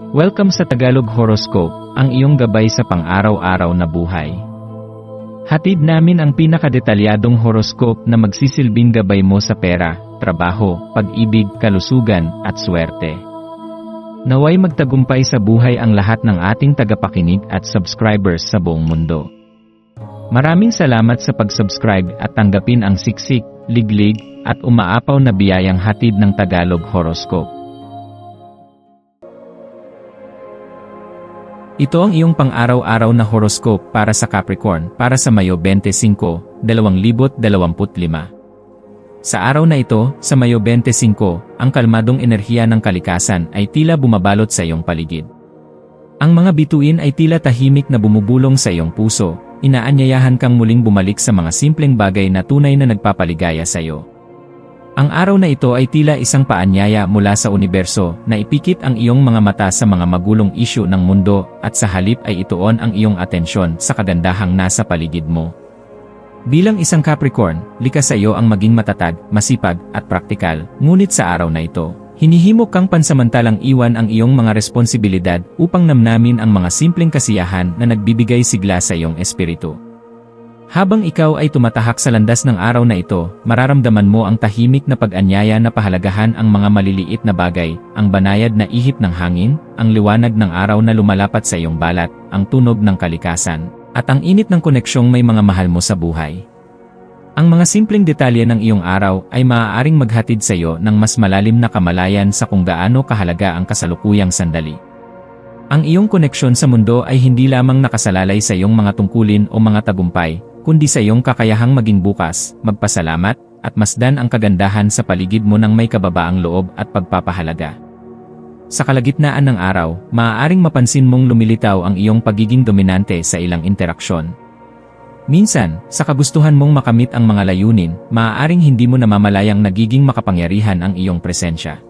Welcome sa Tagalog Horoscope, ang iyong gabay sa pang-araw-araw na buhay. Hatid namin ang pinakadetalyadong horoscope na magsisilbing gabay mo sa pera, trabaho, pag-ibig, kalusugan, at swerte. Naway magtagumpay sa buhay ang lahat ng ating tagapakinig at subscribers sa buong mundo. Maraming salamat sa pag-subscribe at tanggapin ang siksik, liglig, at umaapaw na biyayang hatid ng Tagalog Horoscope. Ito ang iyong pang-araw-araw na horoscope para sa Capricorn para sa Mayo 25, 2025. Sa araw na ito, sa Mayo 25, ang kalmadong enerhiya ng kalikasan ay tila bumabalot sa iyong paligid. Ang mga bituin ay tila tahimik na bumubulong sa iyong puso, inaanyayahan kang muling bumalik sa mga simpleng bagay na tunay na nagpapaligaya sa iyo. Ang araw na ito ay tila isang paanyaya mula sa universo na ipikit ang iyong mga mata sa mga magulong isyu ng mundo at sa halip ay ituon ang iyong atensyon sa kagandahang nasa paligid mo. Bilang isang Capricorn, likas sa iyo ang maging matatag, masipag, at praktikal, ngunit sa araw na ito, hinihimok kang pansamantalang iwan ang iyong mga responsibilidad upang namnamin ang mga simpleng kasiyahan na nagbibigay sigla sa iyong espiritu. Habang ikaw ay tumatahak sa landas ng araw na ito, mararamdaman mo ang tahimik na pag-anyaya na pahalagahan ang mga maliliit na bagay, ang banayad na ihip ng hangin, ang liwanag ng araw na lumalapat sa iyong balat, ang tunog ng kalikasan, at ang init ng koneksyong may mga mahal mo sa buhay. Ang mga simpleng detalye ng iyong araw ay maaaring maghatid sa iyo ng mas malalim na kamalayan sa kung gaano kahalaga ang kasalukuyang sandali. Ang iyong koneksyon sa mundo ay hindi lamang nakasalalay sa iyong mga tungkulin o mga tagumpay, kundi sa iyong kakayahang maging bukas, magpasalamat, at masdan ang kagandahan sa paligid mo ng may kababaang loob at pagpapahalaga. Sa kalagitnaan ng araw, maaaring mapansin mong lumilitaw ang iyong pagiging dominante sa ilang interaksyon. Minsan, sa kagustuhan mong makamit ang mga layunin, maaaring hindi mo namamalayang nagiging makapangyarihan ang iyong presensya.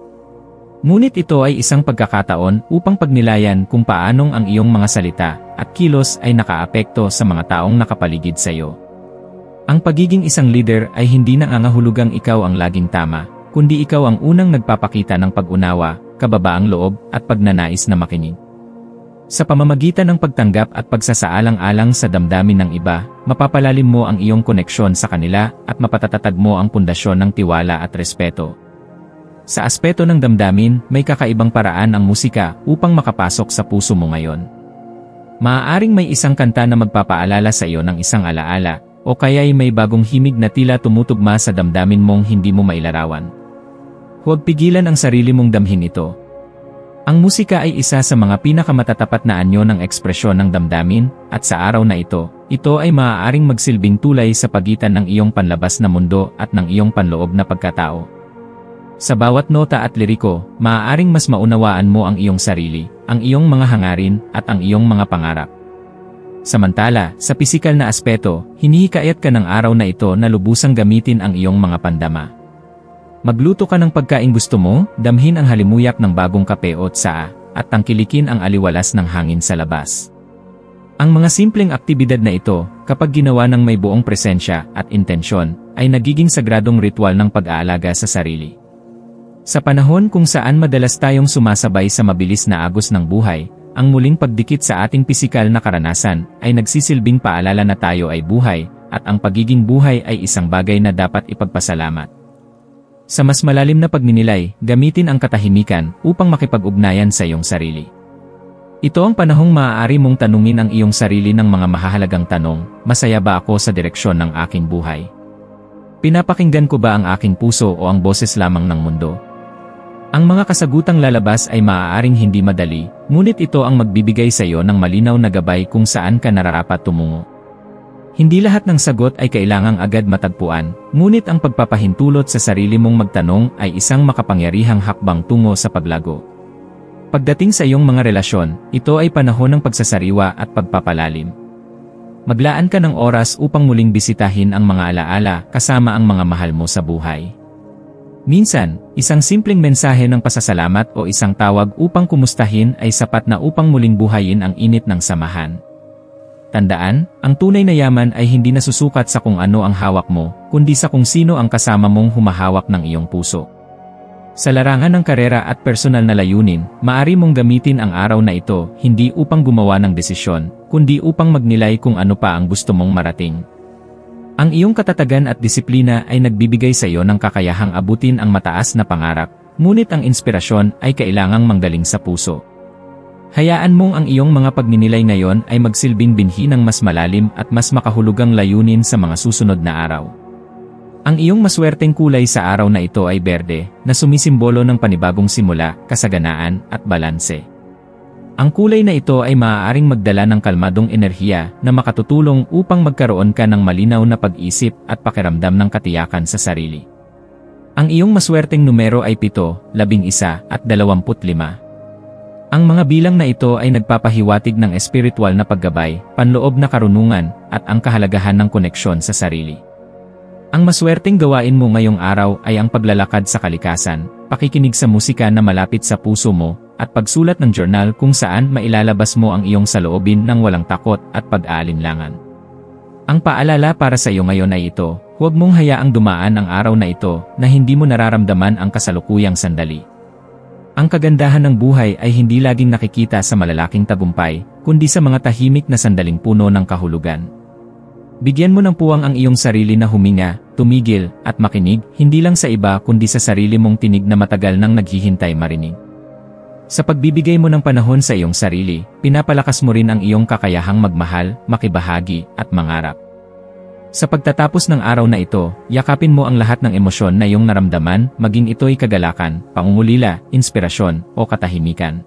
Ngunit ito ay isang pagkakataon upang pagnilayan kung paanong ang iyong mga salita at kilos ay nakaapekto sa mga taong nakapaligid sa iyo. Ang pagiging isang leader ay hindi nangangahulugang ikaw ang laging tama, kundi ikaw ang unang nagpapakita ng pag-unawa, kababaang loob at pagnanais na makinig. Sa pamamagitan ng pagtanggap at pagsasaalang-alang sa damdamin ng iba, mapapalalim mo ang iyong koneksyon sa kanila at mapatatatag mo ang pundasyon ng tiwala at respeto. Sa aspeto ng damdamin, may kakaibang paraan ang musika upang makapasok sa puso mo ngayon. Maaaring may isang kanta na magpapaalala sa iyo ng isang alaala, o kaya'y may bagong himig na tila tumutugma sa damdamin mong hindi mo mailarawan. Huwag pigilan ang sarili mong damhin ito. Ang musika ay isa sa mga pinakamatatapat na anyo ng ekspresyon ng damdamin, at sa araw na ito ay maaaring magsilbing tulay sa pagitan ng iyong panlabas na mundo at ng iyong panloob na pagkatao. Sa bawat nota at liriko, maaaring mas maunawaan mo ang iyong sarili, ang iyong mga hangarin, at ang iyong mga pangarap. Samantala, sa pisikal na aspeto, hinihikayat ka ng araw na ito na lubusang gamitin ang iyong mga pandama. Magluto ka ng pagkaing gusto mo, damhin ang halimuyak ng bagong kape o tsaa, at tangkilikin ang aliwalas ng hangin sa labas. Ang mga simpleng aktibidad na ito, kapag ginawa ng may buong presensya at intensyon, ay nagiging sagradong ritual ng pag-aalaga sa sarili. Sa panahon kung saan madalas tayong sumasabay sa mabilis na agos ng buhay, ang muling pagdikit sa ating pisikal na karanasan ay nagsisilbing paalala na tayo ay buhay, at ang pagiging buhay ay isang bagay na dapat ipagpasalamat. Sa mas malalim na pagninilay, gamitin ang katahimikan upang makipag-ugnayan sa iyong sarili. Ito ang panahong maaari mong tanungin ang iyong sarili ng mga mahahalagang tanong, masaya ba ako sa direksyon ng aking buhay? Pinapakinggan ko ba ang aking puso o ang boses lamang ng mundo? Ang mga kasagutang lalabas ay maaaring hindi madali, ngunit ito ang magbibigay sa iyo ng malinaw na gabay kung saan ka nararapat tumungo. Hindi lahat ng sagot ay kailangang agad matagpuan, ngunit ang pagpapahintulot sa sarili mong magtanong ay isang makapangyarihang hakbang tungo sa paglago. Pagdating sa iyong mga relasyon, ito ay panahon ng pagsasariwa at pagpapalalim. Maglaan ka ng oras upang muling bisitahin ang mga alaala kasama ang mga mahal mo sa buhay. Minsan, isang simpleng mensahe ng pasasalamat o isang tawag upang kumustahin ay sapat na upang muling buhayin ang init ng samahan. Tandaan, ang tunay na yaman ay hindi nasusukat sa kung ano ang hawak mo, kundi sa kung sino ang kasama mong humahawak ng iyong puso. Sa larangan ng karera at personal na layunin, maaari mong gamitin ang araw na ito hindi upang gumawa ng desisyon, kundi upang magnilay kung ano pa ang gusto mong marating. Ang iyong katatagan at disiplina ay nagbibigay sa iyo ng kakayahang abutin ang mataas na pangarap, ngunit ang inspirasyon ay kailangang manggaling sa puso. Hayaan mong ang iyong mga pagninilay ngayon ay magsilbing binhi ng mas malalim at mas makahulugang layunin sa mga susunod na araw. Ang iyong maswerteng kulay sa araw na ito ay berde, na sumisimbolo ng panibagong simula, kasaganaan, at balanse. Ang kulay na ito ay maaaring magdala ng kalmadong enerhiya na makatutulong upang magkaroon ka ng malinaw na pag-isip at pakiramdam ng katiyakan sa sarili. Ang iyong maswerteng numero ay 7, 11, at 25. Ang mga bilang na ito ay nagpapahiwatig ng espiritual na paggabay, panloob na karunungan, at ang kahalagahan ng koneksyon sa sarili. Ang maswerteng gawain mo ngayong araw ay ang paglalakad sa kalikasan, pakikinig sa musika na malapit sa puso mo, at pagsulat ng journal kung saan mailalabas mo ang iyong saloobin ng walang takot at pag-aalinlangan. Ang paalala para sa iyo ngayon ay ito, huwag mong hayaang dumaan ang araw na ito na hindi mo nararamdaman ang kasalukuyang sandali. Ang kagandahan ng buhay ay hindi laging nakikita sa malalaking tagumpay, kundi sa mga tahimik na sandaling puno ng kahulugan. Bigyan mo ng puwang ang iyong sarili na huminga, tumigil, at makinig, hindi lang sa iba kundi sa sarili mong tinig na matagal nang naghihintay marinig. Sa pagbibigay mo ng panahon sa iyong sarili, pinapalakas mo rin ang iyong kakayahang magmahal, makibahagi, at mangarap. Sa pagtatapos ng araw na ito, yakapin mo ang lahat ng emosyon na iyong naramdaman, maging ito'y kagalakan, pangungulila, inspirasyon, o katahimikan.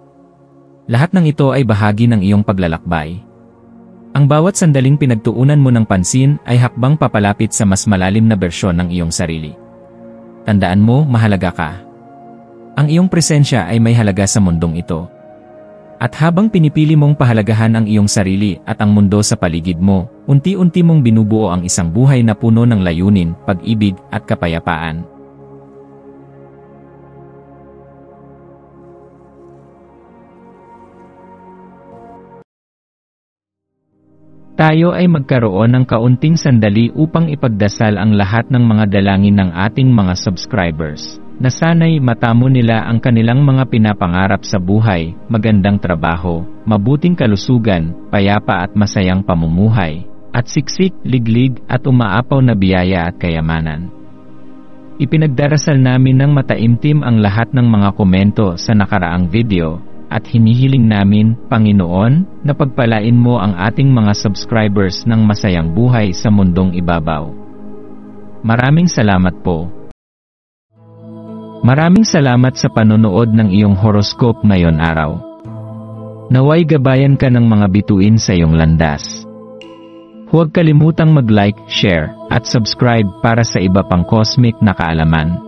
Lahat ng ito ay bahagi ng iyong paglalakbay. Ang bawat sandaling pinagtuunan mo ng pansin ay hakbang papalapit sa mas malalim na bersyon ng iyong sarili. Tandaan mo, mahalaga ka. Ang iyong presensya ay may halaga sa mundong ito. At habang pinipili mong pahalagahan ang iyong sarili at ang mundo sa paligid mo, unti-unti mong binubuo ang isang buhay na puno ng layunin, pag-ibig, at kapayapaan. Tayo ay magkaroon ng kaunting sandali upang ipagdasal ang lahat ng mga dalangin ng ating mga subscribers, na sana'y matamo nila ang kanilang mga pinapangarap sa buhay, magandang trabaho, mabuting kalusugan, payapa at masayang pamumuhay, at siksik, liglig at umaapaw na biyaya at kayamanan. Ipinagdarasal namin ng mataimtim ang lahat ng mga komento sa nakaraang video, at hinihiling namin, Panginoon, na pagpalain mo ang ating mga subscribers ng masayang buhay sa mundong ibabaw. Maraming salamat po. Maraming salamat sa panonood ng iyong horoscope ngayon araw. Naway gabayan ka ng mga bituin sa iyong landas. Huwag kalimutang mag-like, share, at subscribe para sa iba pang cosmic na kaalaman.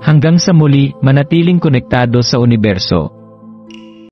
Hanggang sa muli, manatiling konektado sa universo